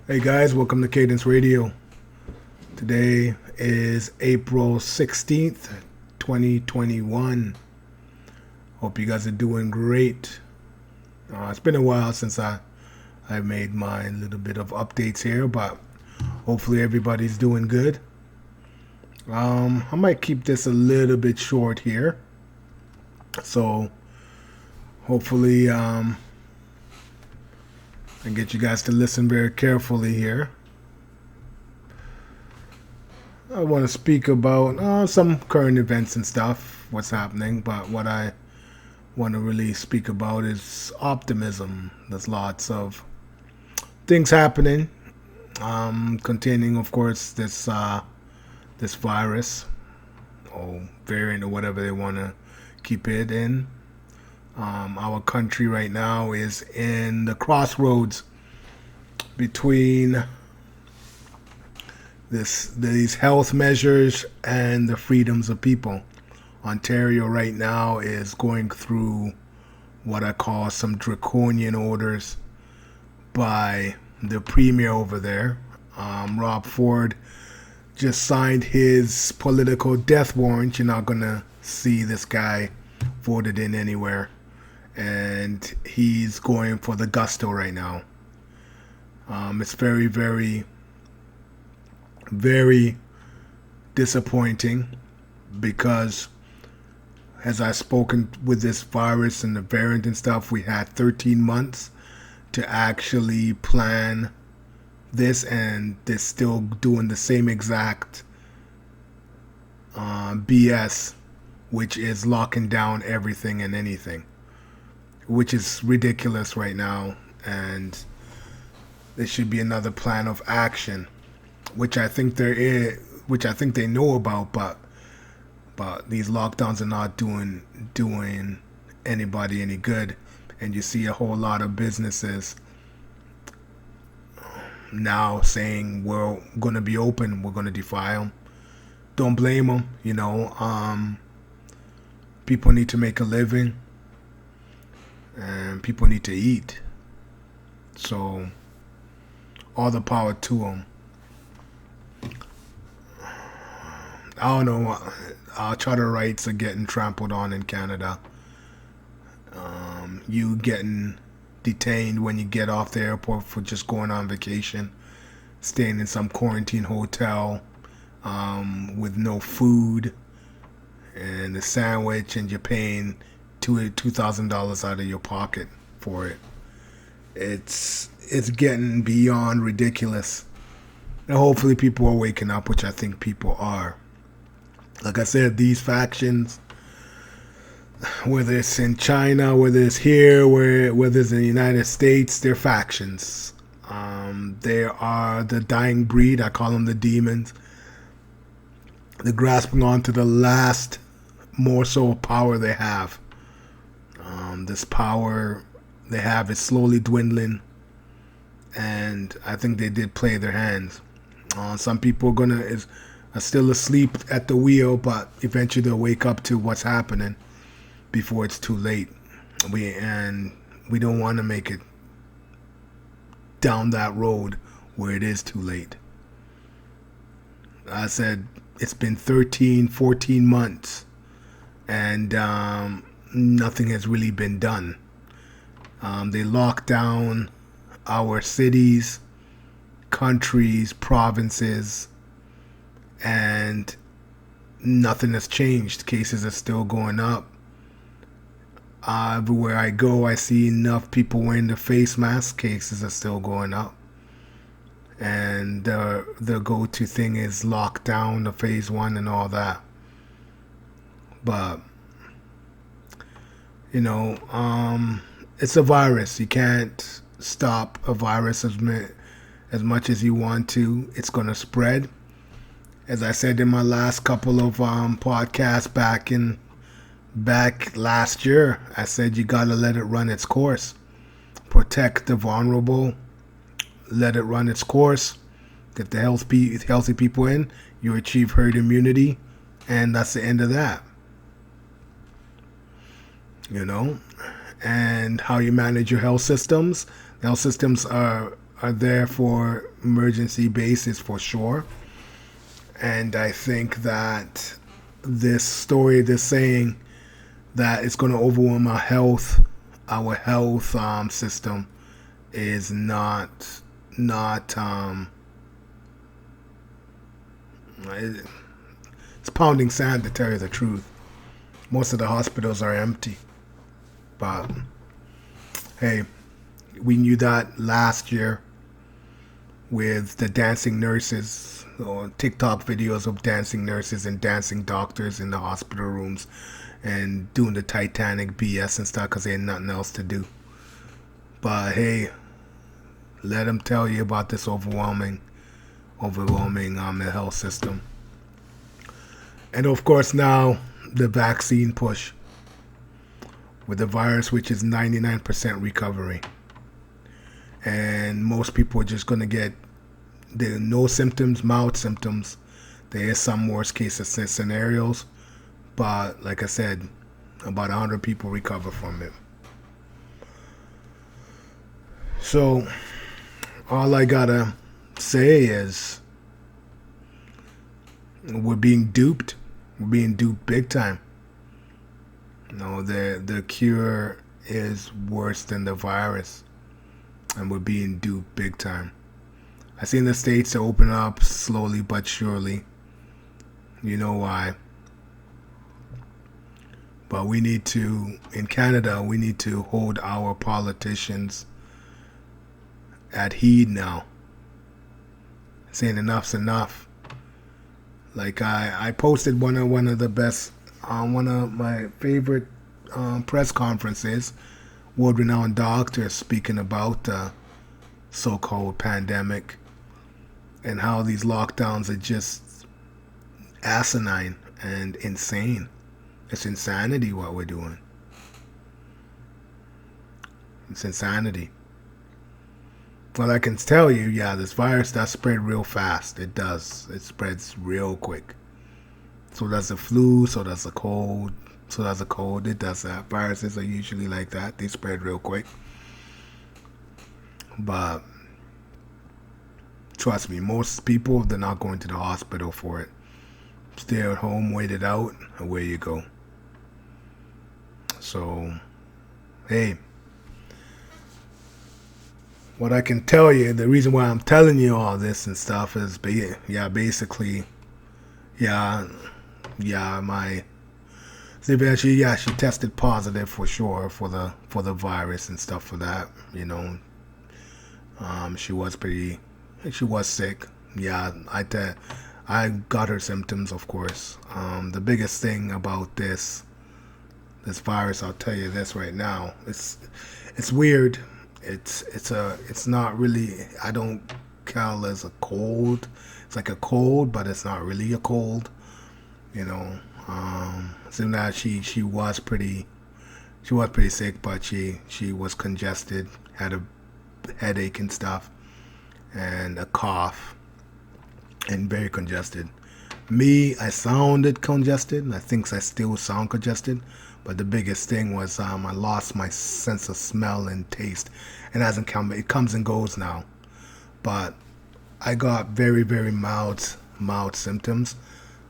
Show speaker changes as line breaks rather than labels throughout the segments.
Hey guys, welcome to Cadence Radio. Today is April 16th, 2021. Hope you guys are doing great. It's been a while since I made my little bit of updates here, but hopefully everybody's doing good. I might keep this a little bit short here. So hopefully I get you guys to listen very carefully here. I want to speak about some current events and stuff, what's happening, but what I want to really speak about is optimism. There's lots of things happening, containing, of course, this virus or variant or whatever they want to keep it in. Our country right now is in the crossroads between these health measures and the freedoms of people. Ontario right now is going through what I call some draconian orders by the premier over there. Rob Ford just signed his political death warrant. You're not going to see this guy voted in anywhere. And he's going for the gusto right now. It's very, very, very disappointing because as I've spoken with this virus and the variant and stuff, we had 13 months to actually plan this, and they're still doing the same exact BS, which is locking down everything and anything, which is ridiculous right now. And there should be another plan of action, which I think there is, which I think they know about, but these lockdowns are not doing anybody any good. And you see a whole lot of businesses now saying we're going to be open, we're going to defy them. Don't blame them, people need to make a living and people need to eat. So all the power to them. I don't know. Our charter rights are getting trampled on in Canada. You getting detained when you get off the airport for just going on vacation, staying in some quarantine hotel with no food and a sandwich, and you're paying $2,000 out of your pocket for it. It's getting beyond ridiculous. And hopefully people are waking up, which I think people are. Like I said, these factions, whether it's in China, whether it's here, whether it's in the United States, they're factions. They are the dying breed. I call them the demons. They're grasping onto the last morsel of power they have. This power they have is slowly dwindling, and I think they did play their hands. Some people are still asleep at the wheel, but eventually they'll wake up to what's happening before it's too late. We don't want to make it down that road where it is too late. I said it's been 13, 14 months, and nothing has really been done. They locked down our cities, countries, provinces, and nothing has changed. Cases are still going up. Everywhere I go, I see enough people wearing the face mask. Cases are still going up. And the go-to thing is lockdown, the phase 1 and all that. But, it's a virus. You can't stop a virus as much as you want to. It's going to spread. As I said in my last couple of podcasts back last year, I said you gotta let it run its course. Protect the vulnerable. Let it run its course. Get the healthy people in. You achieve herd immunity, and that's the end of that. And how you manage your health systems. The health systems are are there for emergency basis for sure. And I think that this story, this saying that it's going to overwhelm our health system, is not it's pounding sand, to tell you the truth. Most of the hospitals are empty, but hey, we knew that last year with the dancing nurses, or TikTok videos of dancing nurses and dancing doctors in the hospital rooms and doing the Titanic BS and stuff because they had nothing else to do. But hey, let them tell you about this overwhelming the health system. And of course now the vaccine push with the virus, which is 99% recovery. And most people are just going to get no symptoms, mild symptoms. There is some worst case scenarios, but like I said, about 100 people recover from it. So all I gotta say is we're being duped. We're being duped big time. The cure is worse than the virus, and we're being duped big time. I seen the states open up slowly but surely. You know why? But in Canada, we need to hold our politicians at heed now. Saying enough's enough. Like I posted one of the best, one of my favorite press conferences, world-renowned doctors speaking about the so-called pandemic and how these lockdowns are just asinine and insane. It's insanity what we're doing. It's insanity. Well, I can tell you, this virus does spread real fast. It does. It spreads real quick. So does the flu, so does the cold. It does that. Viruses are usually like that. They spread real quick. But trust me, most people, they're not going to the hospital for it. Stay at home, wait it out, and away you go. So, hey. What I can tell you, the reason why I'm telling you all this and stuff is, basically, my she tested positive for sure for the virus and stuff for that. She was sick. I got her symptoms, of course. The biggest thing about this virus, I'll tell you this right now. It's weird. It's not really, I don't call it as a cold. It's like a cold, but it's not really a cold. So now she was pretty sick, but she was congested, had a headache and stuff, and a cough, and very congested. Me, I sounded congested, and I think I still sound congested. But the biggest thing was I lost my sense of smell and taste. It hasn't come. It comes and goes now. But I got very, very mild symptoms.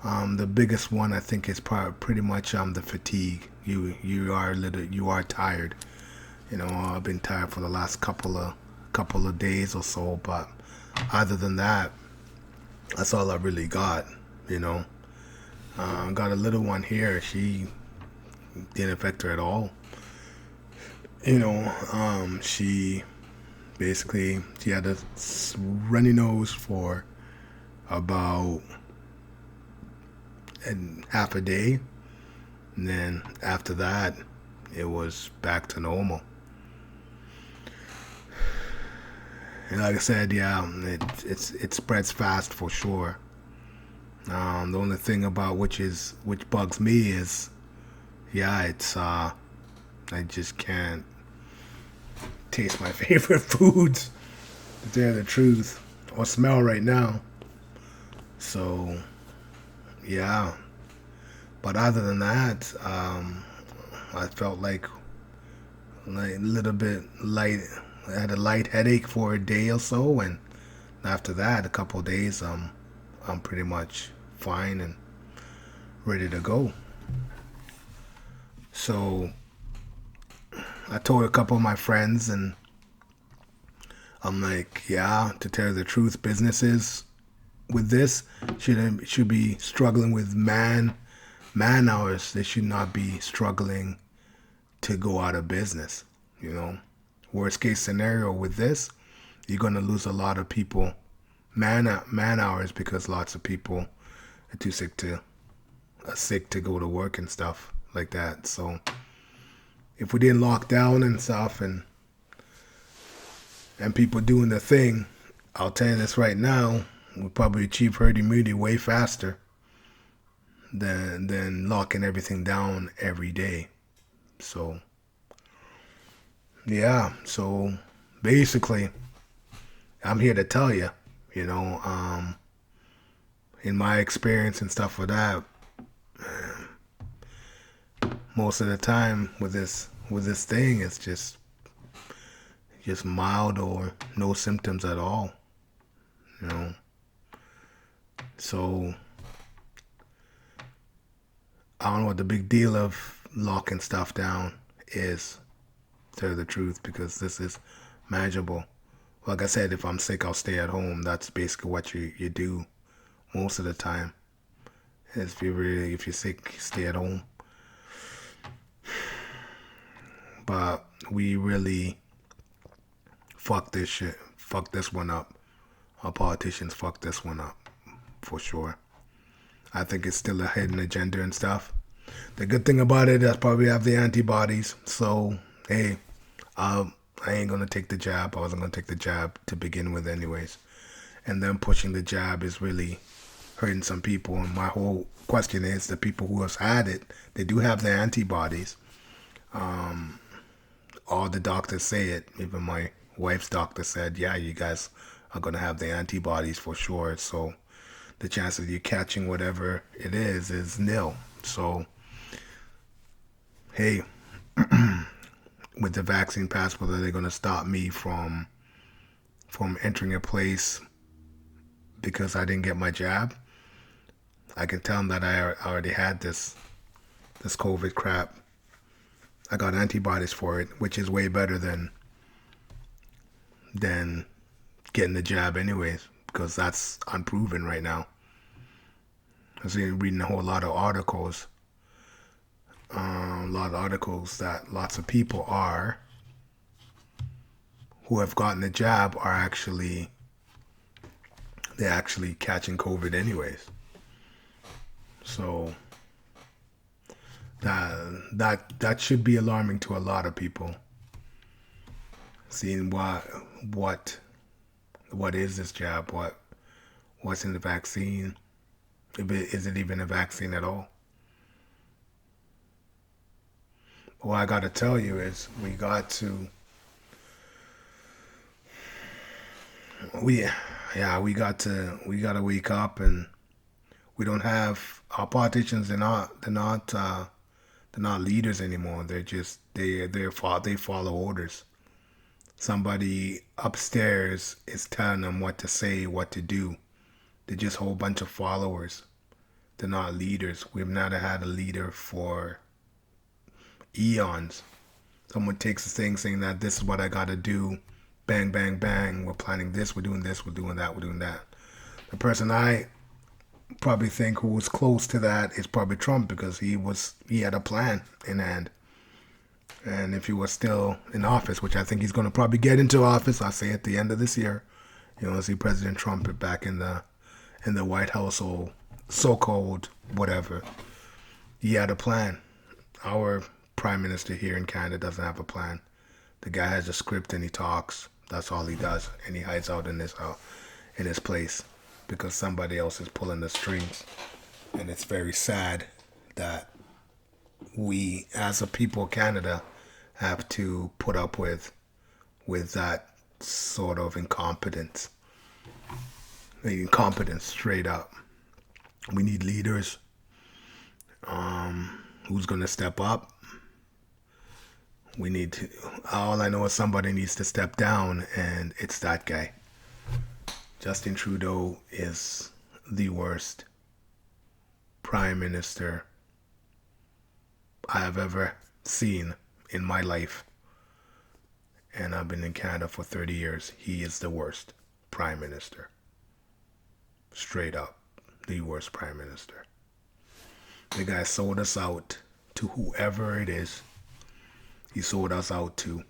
The biggest one I think is pretty much the fatigue. You are tired. I've been tired for the last couple of days or so. But other than that, that's all I really got. Got a little one here. She didn't affect her at all. She had a runny nose for about half a day, and then after that it was back to normal. And like I said, it spreads fast for sure. The only thing about which bugs me is I just can't taste my favorite foods, to tell the truth, or smell right now. So, But other than that, I felt like a little bit I had a light headache for a day or so, and after that, a couple of days, I'm pretty much fine and ready to go. So I told a couple of my friends, and I'm like, yeah, to tell you the truth, businesses with this should be struggling with man hours. They should not be struggling to go out of business. You know, worst case scenario with this, you're gonna lose a lot of people man hours because lots of people are too sick to go to work and stuff like that. So if we didn't lock down and stuff and people doing the thing, I'll tell you this right now, we'll probably achieve herd immunity way faster than locking everything down every day. So yeah, so basically I'm here to tell you, you know, in my experience and stuff with that, most of the time with this thing, it's just mild or no symptoms at all, you know. So I don't know what the big deal of locking stuff down is, to tell you the truth, because this is manageable. Like I said, if I'm sick, I'll stay at home. That's basically what you do most of the time. If you're sick, stay at home. But we really fuck this one up. Our politicians fuck this one up, for sure. I think it's still a hidden agenda and stuff. The good thing about it is probably have the antibodies. So, hey, I ain't going to take the jab. I wasn't going to take the jab to begin with anyways. And them pushing the jab is really hurting some people. And my whole question is, the people who have had it, they do have the antibodies. All the doctors say it. Even my wife's doctor said, yeah, you guys are going to have the antibodies for sure. So the chance of you catching whatever it is nil. So, hey, with the vaccine passport, are they going to stop me from entering a place because I didn't get my jab? I can tell them that I already had this COVID crap. I got antibodies for it, which is way better than getting the jab anyways, because that's unproven right now. I was reading a whole lot of articles. That lots of people who have gotten the jab are actually catching COVID anyways. So that should be alarming to a lot of people. Seeing what is this jab? What's in the vaccine? Is it even a vaccine at all? What I got to tell you is we got to wake up, and we don't have our politicians. They're not leaders anymore. They follow orders. Somebody upstairs is telling them what to say, what to do. They're just a whole bunch of followers. They're not leaders. We've not had a leader for eons. Someone takes a thing saying that this is what I gotta do. Bang, bang, bang. We're planning this, we're doing this, we're doing that, we're doing that. The person I probably think who was close to that is probably Trump, because he had a plan in hand. And if he was still in office, which I think he's going to probably get into office, I'll say at the end of this year, see President Trump back in the White House, or so-called whatever. He had a plan. Our prime minister here in Canada doesn't have a plan. The guy has a script and he talks. That's all he does, and he hides out in his place because somebody else is pulling the strings. And it's very sad that we, as a people of Canada, have to put up with that sort of incompetence. Incompetence, straight up. We need leaders. Who's going to step up? We need to, all I know is somebody needs to step down, and it's that guy. Justin Trudeau is the worst prime minister I have ever seen in my life. And I've been in Canada for 30 years. He is the worst prime minister. Straight up, the worst prime minister. The guy sold us out to whoever it is. He sold us out to.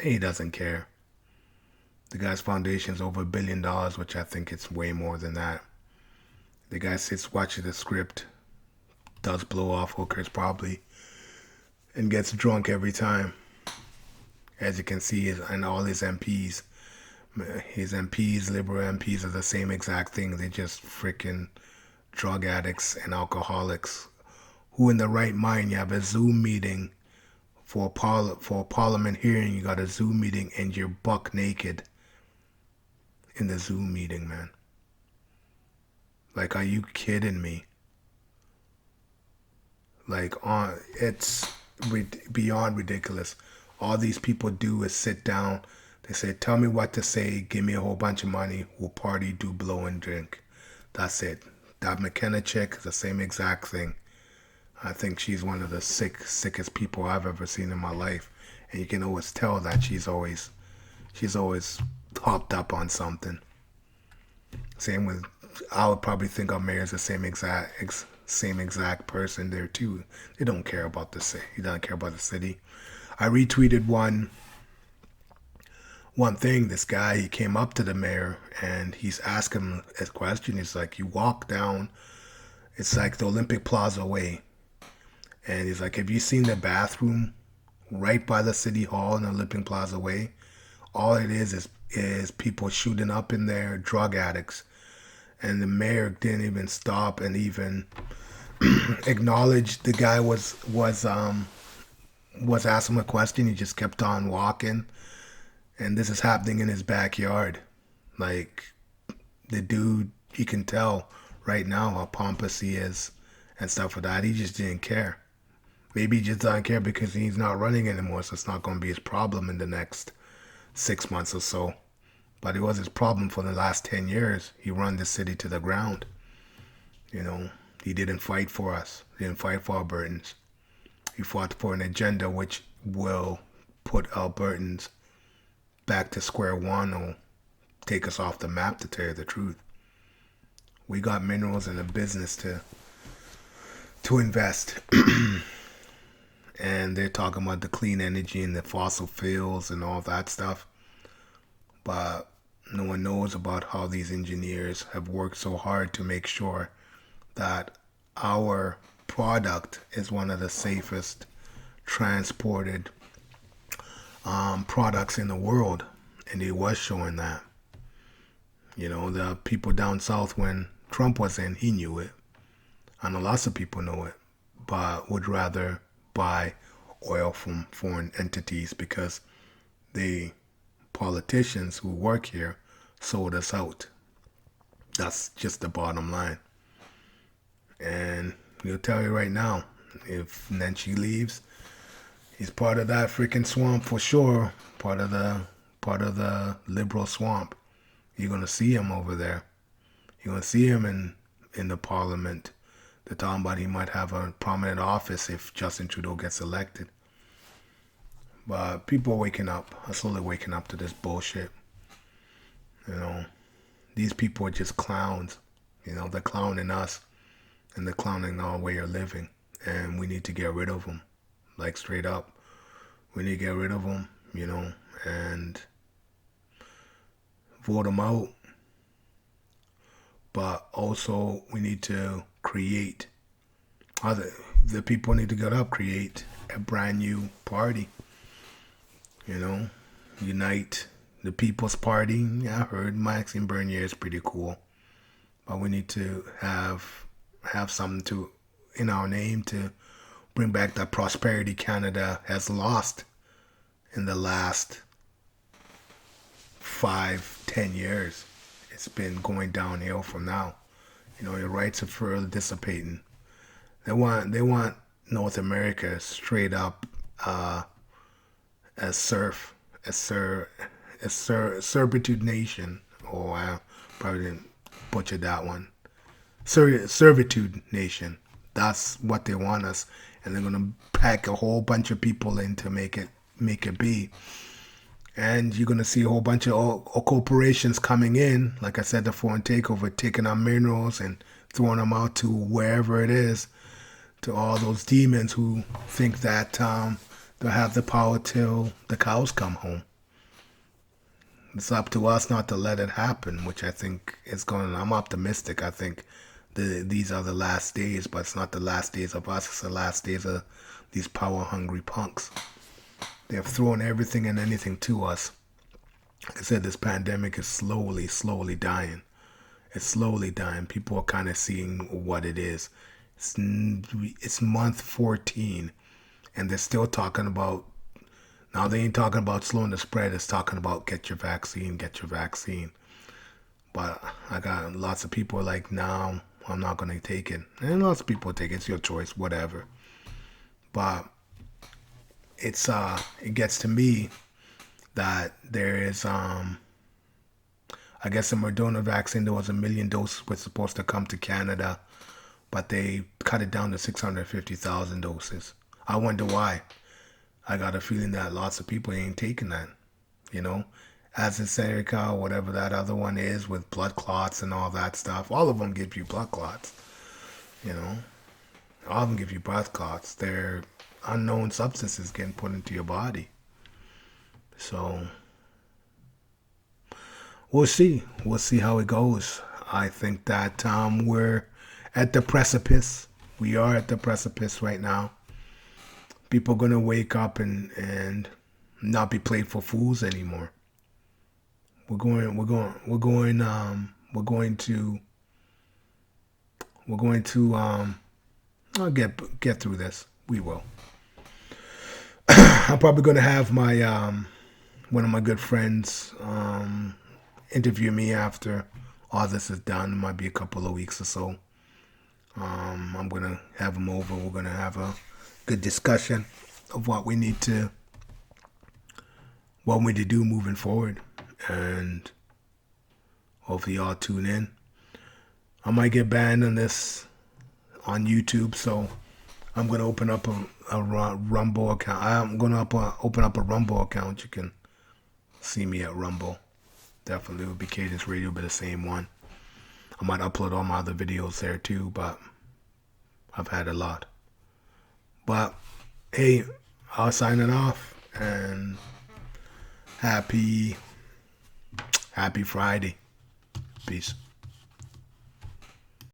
He doesn't care. The guy's foundation is over $1 billion, which I think it's way more than that. The guy sits watching the script, does blow off hookers probably, and gets drunk every time. As you can see, and all his MPs, Liberal MPs, are the same exact thing. They're just freaking drug addicts and alcoholics. Who in the right mind, you have a Zoom meeting for a parliament hearing, you got a Zoom meeting and you're buck naked in the Zoom meeting, man. Like, are you kidding me? Like, it's beyond ridiculous. All these people do is sit down. They say, tell me what to say, give me a whole bunch of money, we'll party, do blow and drink. That's it. That McKenna chick is the same exact thing. I think she's one of the sickest people I've ever seen in my life. And you can always tell that she's always hopped up on something. Same with, I would probably think our mayor's the same exact person there too. They don't care about the city. He doesn't care about the city. I retweeted one thing. This guy, he came up to the mayor and he's asking him a question. He's like, you walk down, it's like the Olympic Plaza way. And he's like, have you seen the bathroom right by the city hall in the Olympic Plaza way? All it is people shooting up in there, drug addicts. And the mayor didn't even stop and even acknowledge the guy was asking him a question. He just kept on walking. And this is happening in his backyard. Like, the dude, you can tell right now how pompous he is and stuff like that. He just didn't care. Maybe he just doesn't care because he's not running anymore, so it's not going to be his problem in the next 6 months or so. But it was his problem for the last 10 years. He run the city to the ground. You know, he didn't fight for us. He didn't fight for Albertans. He fought for an agenda which will put Albertans back to square one or take us off the map, to tell you the truth. We got minerals in the business to invest. And they're talking about the clean energy and the fossil fuels and all that stuff. But no one knows about how these engineers have worked so hard to make sure that our product is one of the safest transported products in the world. And it was showing that. You know, the people down south, when Trump was in, he knew it. I know lots of people know it, but would rather buy oil from foreign entities because the politicians who work here sold us out. That's just the bottom line. And he'll tell you right now, if Nenshi leaves, he's part of that freaking swamp for sure. Part of the liberal swamp. You're gonna see him over there. You're gonna see him in the parliament. They're talking about he might have a prominent office if Justin Trudeau gets elected. But people are waking up. Are slowly waking up to this bullshit. You know, these people are just clowns. You know, they're clowning us, and they're clowning our way of living. And we need to get rid of them. Like, straight up. We need to get rid of them, you know, and vote them out. But also, we need to create, the people need to get up, create a brand new party. You know, unite the People's Party. Yeah, I heard Maxime Bernier is pretty cool. But we need to have something in our name to bring back that prosperity Canada has lost in the last 5-10 years. It's been going downhill from now. You know, your rights are further dissipating. They want North America straight up as serf, servitude nation. Oh, I probably didn't butcher that one. Servitude nation. That's what they want us, and they're gonna pack a whole bunch of people in to make it be. And you're gonna see a whole bunch of corporations coming in, like I said, the foreign takeover, taking our minerals and throwing them out to wherever it is, to all those demons who think that they'll have the power till the cows come home. It's up to us not to let it happen, which I think is going. I'm optimistic. I think these are the last days, but it's not the last days of us. It's the last days of these power-hungry punks. They've thrown everything and anything to us. Like I said, this pandemic is slowly dying. It's slowly dying. People are kind of seeing what it is. It's month 14, and they're still talking about. Now they ain't talking about slowing the spread. It's talking about get your vaccine, get your vaccine. But I got lots of people like, no, I'm not gonna take it, and lots of people take it. It's your choice, whatever. But it gets to me that there is I guess the Moderna vaccine, there was 1 million doses was supposed to come to Canada, but they cut it down to 650,000 doses. I wonder why. I got a feeling that lots of people ain't taking that, you know. AstraZeneca or whatever that other one is with blood clots and all that stuff. All of them give you blood clots, you know. All of them give you blood clots. They're unknown substances getting put into your body. So we'll see. We'll see how it goes. I think that we're at the precipice. We are at the precipice right now. People are gonna wake up and not be played for fools anymore. We're going to I'll get through this. We will. I'm probably gonna have my one of my good friends interview me after all this is done. It might be a couple of weeks or so. I'm gonna have him over. We're gonna have a good discussion of what we need to do moving forward, and hopefully y'all tune in. I might get banned on this on YouTube, so I'm gonna open up a Rumble account. I'm gonna open up a Rumble account. You can see me at Rumble. Definitely will be Cadence Radio, but the same one. I might upload all my other videos there too, but I've had a lot. But hey, I'll sign it off, and happy Friday. Peace.